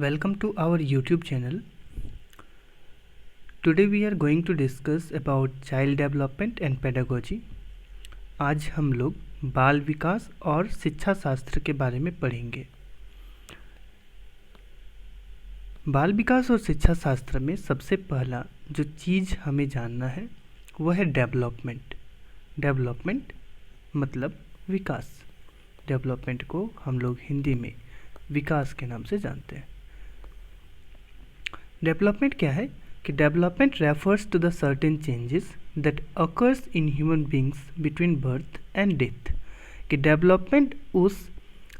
Welcome to our YouTube channel. Today we are going to discuss about child development and pedagogy. आज हम लोग बाल विकास और शिक्षा शास्त्र के बारे में पढ़ेंगे। बाल विकास और शिक्षा शास्त्र में सबसे पहला जो चीज़ हमें जानना है वह है डेवलपमेंट। डेवलपमेंट मतलब विकास। डेवलपमेंट को हम लोग हिंदी में विकास के नाम से जानते हैं। डेवलपमेंट क्या है कि development refers to the certain changes that occurs in human beings between birth and death. कि डेवलपमेंट उस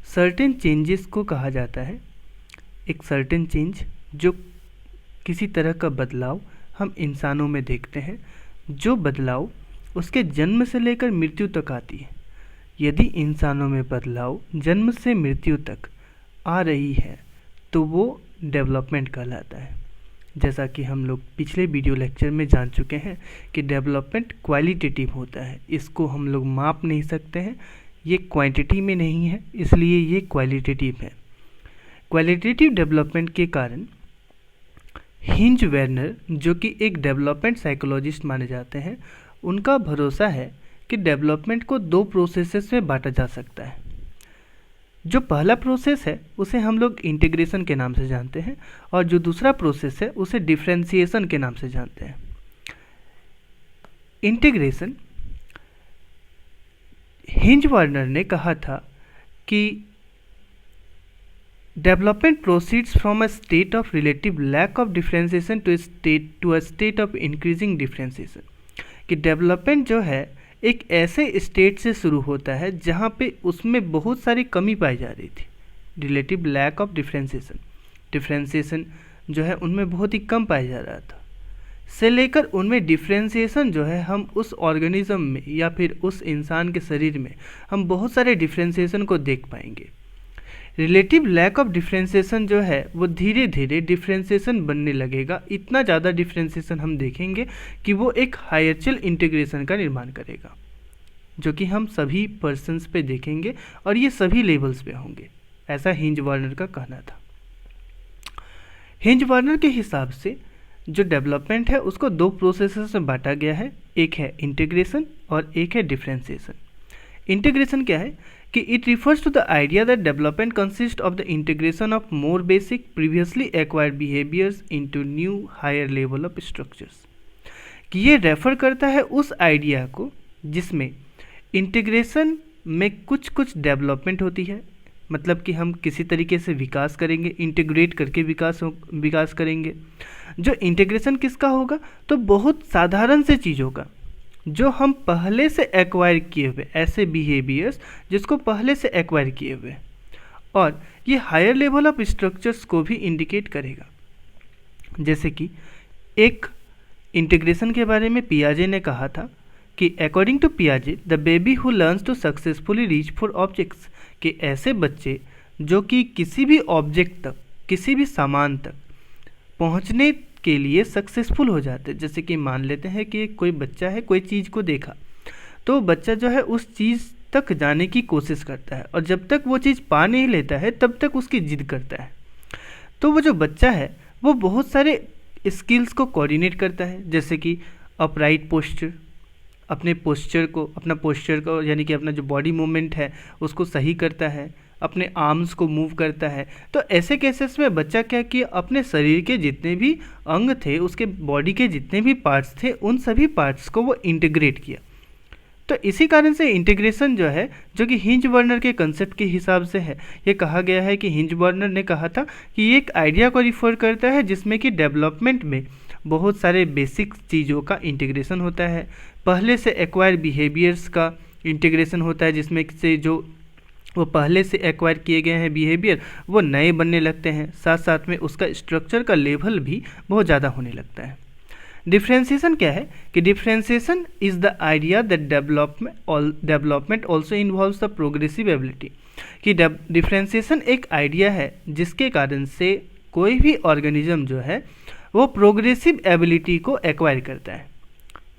सर्टेन चेंजेस को कहा जाता है, एक सर्टेन चेंज जो किसी तरह का बदलाव हम इंसानों में देखते हैं, जो बदलाव उसके जन्म से लेकर मृत्यु तक आती है। यदि इंसानों में बदलाव जन्म से मृत्यु तक आ रही है तो वो डेवलपमेंट कहलाता है। जैसा कि हम लोग पिछले वीडियो लेक्चर में जान चुके हैं कि डेवलपमेंट क्वालिटेटिव होता है, इसको हम लोग माप नहीं सकते हैं, ये क्वांटिटी में नहीं है, इसलिए ये क्वालिटेटिव है। क्वालिटेटिव डेवलपमेंट के कारण हिंज वेर्नर, जो कि एक डेवलपमेंट साइकोलॉजिस्ट माने जाते हैं, उनका भरोसा है कि डेवलपमेंट को दो प्रोसेसेस में बांटा जा सकता है। जो पहला प्रोसेस है उसे हम लोग इंटीग्रेशन के नाम से जानते हैं और जो दूसरा प्रोसेस है उसे डिफरेंशिएशन के नाम से जानते हैं। इंटीग्रेशन, हिंज वर्नर ने कहा था कि development proceeds from a state of relative lack of differentiation to a state of increasing differentiation. कि डेवलपमेंट जो है एक ऐसे स्टेट से शुरू होता है जहाँ पे उसमें बहुत सारी कमी पाई जा रही थी, relative lack of differentiation. Differentiation जो है उनमें बहुत ही कम पाया जा रहा था, से लेकर उनमें डिफरेंशिएशन जो है हम उस ऑर्गेनिज्म में या फिर उस इंसान के शरीर में हम बहुत सारे डिफरेंशिएशन को देख पाएंगे। रिलेटिव लैक ऑफ डिफरेंशिएशन जो है वो धीरे धीरे डिफरेंशिएशन बनने लगेगा। इतना ज़्यादा डिफरेंशिएशन हम देखेंगे कि वो एक हायरचल इंटीग्रेशन का निर्माण करेगा, जो कि हम सभी पर्सन्स पे देखेंगे और ये सभी लेवल्स पे होंगे, ऐसा हिंज वर्नर का कहना था। हिंज वर्नर के हिसाब से जो डेवलपमेंट है उसको दो प्रोसेसेस में बांटा गया है, एक है इंटीग्रेशन और एक है डिफरेंशिएशन। इंटीग्रेशन क्या है कि it refers to the idea that development consist of the integration of more basic previously acquired behaviours into new higher level of structures. कि ये रेफर करता है उस आइडिया को जिसमें इंटीग्रेशन में कुछ कुछ डेवलपमेंट होती है, मतलब कि हम किसी तरीके से विकास करेंगे, इंटीग्रेट करके विकास करेंगे। जो इंटीग्रेशन किसका होगा, तो बहुत साधारण से चीज़ों का जो हम पहले से एक्वायर किए हुए, ऐसे बिहेवियर्स जिसको पहले से एक्वायर किए हुए, और ये हायर लेवल ऑफ स्ट्रक्चर्स को भी इंडिकेट करेगा। जैसे कि एक इंटीग्रेशन के बारे में पियाजे ने कहा था कि अकॉर्डिंग टू पियाजे the baby who learns to successfully reach for objects, कि ऐसे बच्चे जो कि किसी भी ऑब्जेक्ट तक, किसी भी सामान तक पहुंचने के लिए सक्सेसफुल हो जाते हैं। जैसे कि मान लेते हैं कि कोई बच्चा है, कोई चीज़ को देखा, तो बच्चा जो है उस चीज़ तक जाने की कोशिश करता है और जब तक वो चीज़ पा नहीं लेता है तब तक उसकी जिद करता है। तो वो जो बच्चा है वो बहुत सारे स्किल्स को कोऑर्डिनेट करता है, जैसे कि अपराइट पोस्चर, अपने पोस्चर को यानी कि अपना जो बॉडी मूवमेंट है उसको सही करता है, अपने आर्म्स को मूव करता है। तो ऐसे केसेस में बच्चा क्या किया, अपने शरीर के जितने भी अंग थे, उसके बॉडी के जितने भी पार्ट्स थे, उन सभी पार्ट्स को वो इंटीग्रेट किया। तो इसी कारण से इंटीग्रेशन जो है, जो कि हिंज वर्नर के कंसेप्ट के हिसाब से है, ये कहा गया है कि हिंज वर्नर ने कहा था कि ये एक आइडिया को रिफर करता है जिसमें कि डेवलपमेंट में बहुत सारे बेसिक चीज़ों का इंटीग्रेशन होता है। पहले से एक्वायर बिहेवियर्स का इंटीग्रेशन होता है, जिसमें से जो वो पहले से एक्वायर किए गए हैं बिहेवियर वो नए बनने लगते हैं, साथ साथ में उसका स्ट्रक्चर का लेवल भी बहुत ज़्यादा होने लगता है। डिफरेंशिएशन क्या है कि differentiation is the idea that development also involves the progressive ability. कि डिफरेंशिएशन एक आइडिया है जिसके कारण से कोई भी ऑर्गेनिज्म जो है वो प्रोग्रेसिव एबिलिटी को एक्वायर करता है।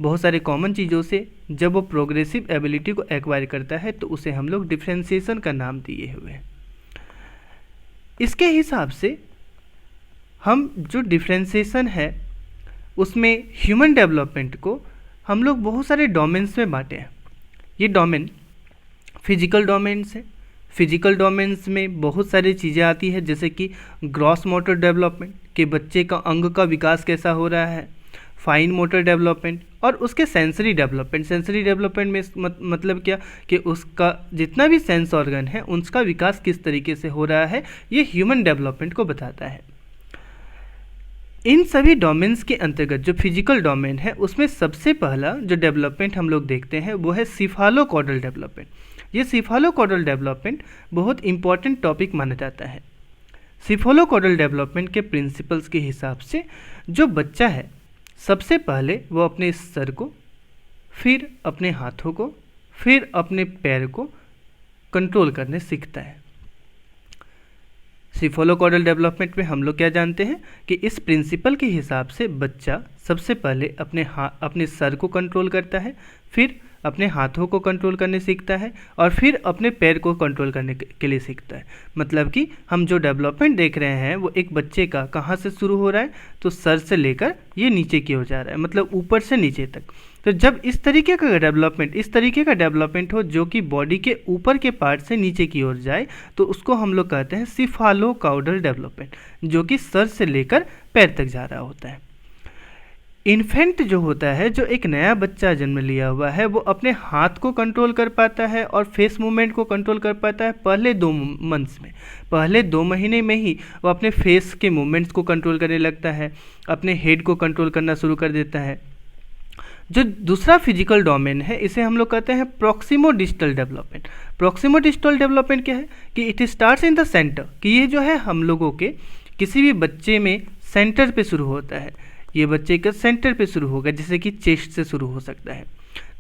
बहुत सारे कॉमन चीज़ों से जब वो प्रोग्रेसिव एबिलिटी को एक्वायर करता है तो उसे हम लोग डिफरेंशिएशन का नाम दिए हुए हैं। इसके हिसाब से हम जो डिफ्रेंसिएशन है उसमें ह्यूमन डेवलपमेंट को हम लोग बहुत सारे डोमेन्स में बांटे हैं। ये डोमेन फिजिकल डोमेन्स है। फिजिकल डोमेन्स में बहुत सारी चीज़ें आती है, जैसे कि ग्रॉस मोटर डेवलपमेंट कि बच्चे का अंग का विकास कैसा हो रहा है, फाइन मोटर डेवलपमेंट, और उसके सेंसरी डेवलपमेंट। सेंसरी डेवलपमेंट में मतलब क्या कि उसका जितना भी सेंस ऑर्गन है उसका विकास किस तरीके से हो रहा है, ये ह्यूमन डेवलपमेंट को बताता है। इन सभी डोमेन्स के अंतर्गत जो फिजिकल डोमेन है उसमें सबसे पहला जो डेवलपमेंट हम लोग देखते हैं वो है सिफालोकॉर्डल डेवलपमेंट। ये सिफालोकॉर्डल डेवलपमेंट बहुत इंपॉर्टेंट टॉपिक माना जाता है। सिफालोकॉर्डल डेवलपमेंट के प्रिंसिपल्स के हिसाब से जो बच्चा है सबसे पहले वो अपने सर को, फिर अपने हाथों को, फिर अपने पैर को कंट्रोल करने सीखता है। सिफालोकॉर्डल डेवलपमेंट में हम लोग क्या जानते हैं कि इस प्रिंसिपल के हिसाब से बच्चा सबसे पहले अपने सर को कंट्रोल करता है, फिर अपने हाथों को कंट्रोल करने सीखता है, और फिर अपने पैर को कंट्रोल करने के लिए सीखता है। मतलब कि हम जो डेवलपमेंट देख रहे हैं वो एक बच्चे का कहाँ से शुरू हो रहा है, तो सर से लेकर ये नीचे की ओर जा रहा है, मतलब ऊपर से नीचे तक। तो जब इस तरीके का डेवलपमेंट हो जो कि बॉडी के ऊपर के पार्ट से नीचे की ओर जाए, तो उसको हम लोग कहते हैं सिफालोकॉर्डल डेवलपमेंट, जो कि सर से लेकर पैर तक जा रहा होता है। इन्फेंट जो होता है, जो एक नया बच्चा जन्म लिया हुआ है, वो अपने हाथ को कंट्रोल कर पाता है और फेस मूवमेंट को कंट्रोल कर पाता है पहले 2 मंथ्स में। पहले 2 महीने में ही वो अपने फेस के मूवमेंट्स को कंट्रोल करने लगता है, अपने हेड को कंट्रोल करना शुरू कर देता है। जो दूसरा फिजिकल डोमेन है इसे हम लोग कहते हैं प्रॉक्सिमोडिस्टल डेवलपमेंट। प्रॉक्सिमोडिस्टल डेवलपमेंट क्या है कि it starts in the centre, कि ये जो है हम लोगों के किसी भी बच्चे में सेंटर पे शुरू होता है। ये बच्चे का सेंटर पे शुरू होगा, जैसे कि चेस्ट से शुरू हो सकता है।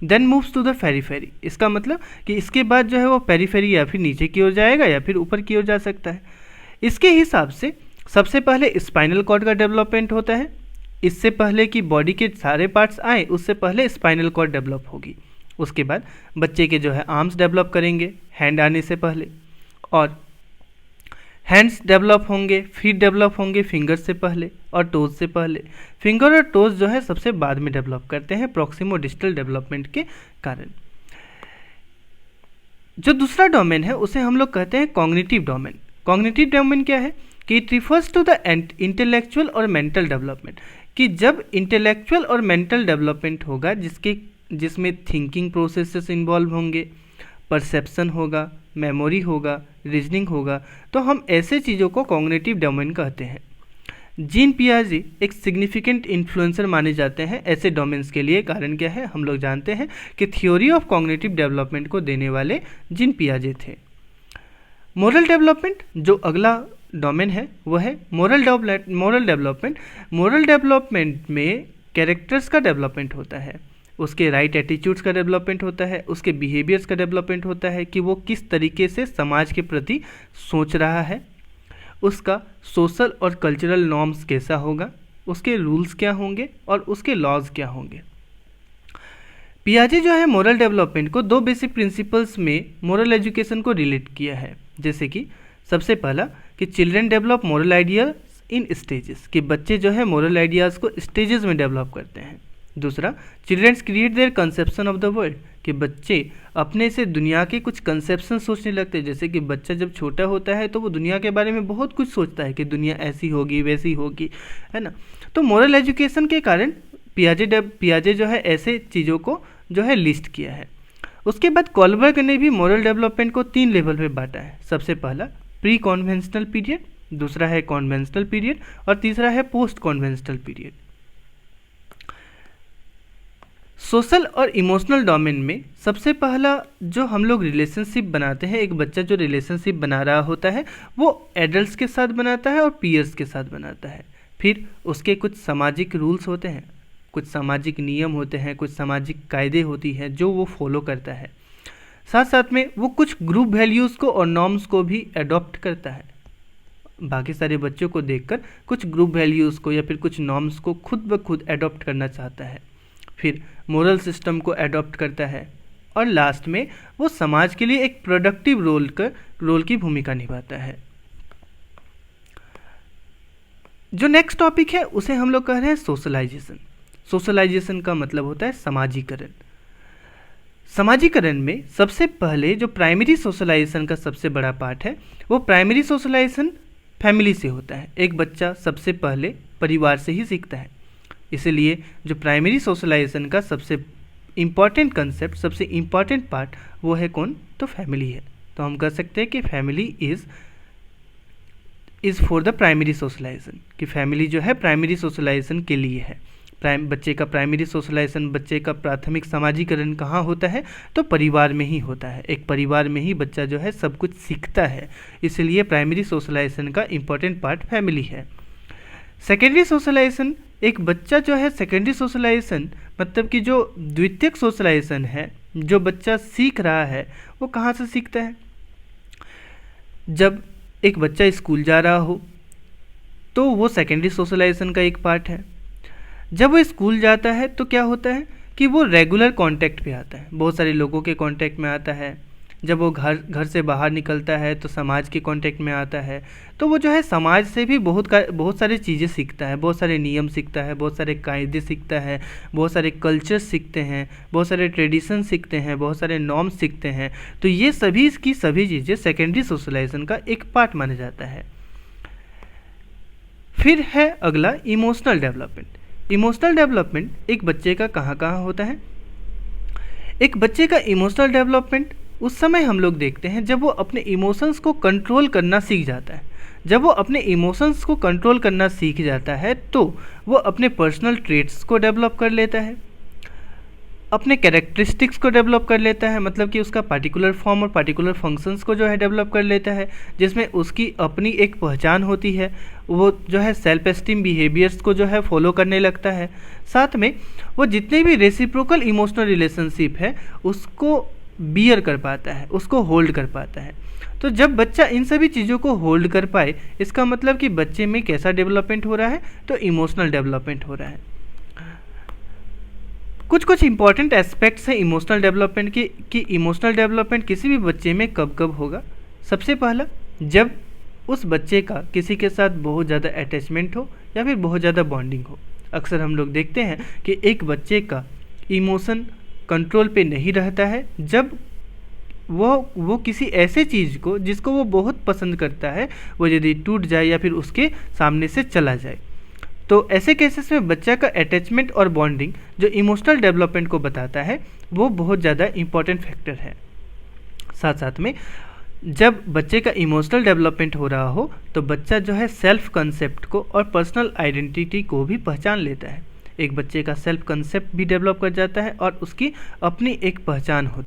Then moves to the periphery, इसका मतलब कि इसके बाद जो है वो पेरिफेरी या फिर नीचे की ओर जाएगा या फिर ऊपर की ओर जा सकता है। इसके हिसाब से सबसे पहले स्पाइनल कॉर्ड का डेवलपमेंट होता है। इससे पहले कि बॉडी के सारे पार्ट्स आए उससे पहले स्पाइनल कॉर्ड डेवलप होगी। उसके बाद बच्चे के जो है आर्म्स डेवलप करेंगे हैंड आने से पहले, और हैंड्स डेवलप होंगे, फीट डेवलप होंगे फिंगर से पहले और टोज से पहले। फिंगर और टोज जो है सबसे बाद में डेवलप करते हैं प्रॉक्सिमोडिस्टल डेवलपमेंट के कारण। जो दूसरा डोमेन है उसे हम लोग कहते हैं कॉग्निटिव डोमेन। कॉग्निटिव डोमेन क्या है कि it refers to the intellectual और मेंटल डेवलपमेंट, कि जब इंटेलेक्चुअल और मेंटल डेवलपमेंट होगा जिसमें थिंकिंग प्रोसेसेस इन्वॉल्व होंगे, परसेप्शन होगा, मेमोरी होगा, रीजनिंग होगा, तो हम ऐसे चीज़ों को कॉग्निटिव डोमेन कहते हैं। जीन पियाजे एक सिग्निफिकेंट इन्फ्लुएंसर माने जाते हैं ऐसे डोमेन्स के लिए। कारण क्या है, हम लोग जानते हैं कि थ्योरी ऑफ कॉग्निटिव डेवलपमेंट को देने वाले जीन पियाजे थे। मोरल डेवलपमेंट जो अगला डोमेन है वो है मोरल डेवलपमेंट। मोरल डेवलपमेंट में कैरेक्टर्स का डेवलपमेंट होता है, उसके राइट एटीट्यूड्स का डेवलपमेंट होता है, उसके बिहेवियर्स का डेवलपमेंट होता है कि वो किस तरीके से समाज के प्रति सोच रहा है, उसका सोशल और कल्चरल नॉर्म्स कैसा होगा, उसके रूल्स क्या होंगे और उसके लॉज क्या होंगे। पियाजे जो है मोरल डेवलपमेंट को 2 बेसिक प्रिंसिपल्स में मोरल एजुकेशन को रिलेट किया है। जैसे कि सबसे पहला कि children develop moral ideas in stages, कि बच्चे जो है मोरल आइडियाज़ को स्टेजेस में डेवलप करते हैं। दूसरा, childrens create their conception of the world, कि बच्चे अपने से दुनिया के कुछ कंसेप्शन सोचने लगते हैं। जैसे कि बच्चा जब छोटा होता है तो वो दुनिया के बारे में बहुत कुछ सोचता है कि दुनिया ऐसी होगी वैसी होगी, है ना। तो मोरल एजुकेशन के कारण पियाजे जो है ऐसे चीज़ों को जो है लिस्ट किया है। उसके बाद कोलबर्ग ने भी मोरल डेवलपमेंट को 3 लेवल पे बांटा है। सबसे पहला प्री कॉन्वेंशनल पीरियड, दूसरा है कॉन्वेंशनल पीरियड और तीसरा है पोस्ट कॉन्वेंशनल पीरियड। सोशल और इमोशनल डोमेन में सबसे पहला जो हम लोग रिलेशनशिप बनाते हैं, एक बच्चा जो रिलेशनशिप बना रहा होता है वो एडल्ट्स के साथ बनाता है और पीयर्स के साथ बनाता है। फिर उसके कुछ सामाजिक रूल्स होते हैं, कुछ सामाजिक नियम होते हैं, कुछ सामाजिक कायदे होती हैं जो वो फॉलो करता है। साथ साथ में वो कुछ ग्रुप वैल्यूज़ को और नॉर्म्स को भी अडॉप्ट करता है। बाकी सारे बच्चों को देखकर कुछ ग्रुप वैल्यूज़ को या फिर कुछ नॉर्म्स को खुद ब खुद अडॉप्ट करना चाहता है। फिर मोरल सिस्टम को अडॉप्ट करता है और लास्ट में वो समाज के लिए एक प्रोडक्टिव रोल की भूमिका निभाता है। जो नेक्स्ट टॉपिक है उसे हम लोग कह रहे हैं सोशलाइजेशन। सोशलाइजेशन का मतलब होता है समाजीकरण। समाजीकरण में सबसे पहले जो प्राइमरी सोशलाइजेशन का सबसे बड़ा पार्ट है वो प्राइमरी सोशलाइजेशन फैमिली से होता है। एक बच्चा सबसे पहले परिवार से ही सीखता है, इसलिए जो प्राइमरी सोशलाइजेशन का सबसे इम्पॉर्टेंट कंसेप्ट, सबसे इम्पॉर्टेंट पार्ट वो है कौन, तो फैमिली है। तो हम कह सकते हैं कि family is for the primary socialisation, कि फैमिली जो है प्राइमरी सोशलाइजेशन के लिए है। बच्चे का प्राइमरी सोशलाइजेशन, बच्चे का प्राथमिक समाजीकरण कहाँ होता है, तो परिवार में ही होता है। एक परिवार में ही बच्चा जो है सब कुछ सीखता है, इसलिए प्राइमरी सोशलाइजेशन का इम्पॉर्टेंट पार्ट फैमिली है। सेकेंडरी सोशलाइजेशन, एक बच्चा जो है सेकेंडरी सोशलाइजेशन मतलब कि जो द्वितीयक सोशलाइजेशन है, जो बच्चा सीख रहा है वो कहाँ से सीखता है। जब एक बच्चा स्कूल जा रहा हो तो वो सेकेंडरी सोशलाइजेशन का एक पार्ट है। जब वो स्कूल जाता है तो क्या होता है कि वो रेगुलर कांटेक्ट पे आता है, बहुत सारे लोगों के कांटेक्ट में आता है। जब वो घर से बाहर निकलता है तो समाज के कांटेक्ट में आता है, तो वो जो है समाज से भी बहुत सारी चीज़ें सीखता है, बहुत सारे नियम सीखता है, बहुत सारे कायदे सीखता है, बहुत सारे कल्चर सीखते हैं, बहुत सारे ट्रेडिशन सीखते हैं, बहुत सारे नॉर्म्स सीखते हैं। तो ये सभी की सभी चीज़ें सेकेंडरी सोशलाइजेशन का एक पार्ट माना जाता है। फिर है अगला इमोशनल डेवलपमेंट। इमोशनल डेवलपमेंट एक बच्चे का कहाँ कहाँ होता है। एक बच्चे का इमोशनल डेवलपमेंट उस समय हम लोग देखते हैं जब वो अपने इमोशंस को कंट्रोल करना सीख जाता है। जब वो अपने इमोशंस को कंट्रोल करना सीख जाता है तो वो अपने पर्सनल ट्रेट्स को डेवलप कर लेता है, अपने कैरेक्टरिस्टिक्स को डेवलप कर लेता है, मतलब कि उसका पार्टिकुलर फॉर्म और पार्टिकुलर फंक्शंस को जो है डेवलप कर लेता है, जिसमें उसकी अपनी एक पहचान होती है। वो जो है सेल्फ एस्टीम बिहेवियर्स को जो है फॉलो करने लगता है। साथ में वो जितने भी रेसिप्रोकल इमोशनल रिलेशनशिप है उसको बियर कर पाता है, उसको होल्ड कर पाता है। तो जब बच्चा इन सभी चीज़ों को होल्ड कर पाए, इसका मतलब कि बच्चे में कैसा डेवलपमेंट हो रहा है, तो इमोशनल डेवलपमेंट हो रहा है। कुछ इंपॉर्टेंट एस्पेक्ट्स हैं इमोशनल डेवलपमेंट के कि इमोशनल डेवलपमेंट किसी भी बच्चे में कब कब होगा। सबसे पहला, जब उस बच्चे का किसी के साथ बहुत ज़्यादा अटैचमेंट हो या फिर बहुत ज़्यादा बॉन्डिंग हो। अक्सर हम लोग देखते हैं कि एक बच्चे का इमोशन कंट्रोल पे नहीं रहता है जब वो किसी ऐसे चीज़ को जिसको वो बहुत पसंद करता है वो यदि टूट जाए या फिर उसके सामने से चला जाए। तो ऐसे केसेस में बच्चा का अटैचमेंट और बॉन्डिंग जो इमोशनल डेवलपमेंट को बताता है वो बहुत ज़्यादा इम्पॉर्टेंट फैक्टर है। साथ साथ में जब बच्चे का इमोशनल डेवलपमेंट हो रहा हो तो बच्चा जो है सेल्फ कंसेप्ट को और पर्सनल आइडेंटिटी को भी पहचान लेता है। एक बच्चे का सेल्फ कंसेप्ट भी डेवलप कर जाता है और उसकी अपनी एक पहचान होती है।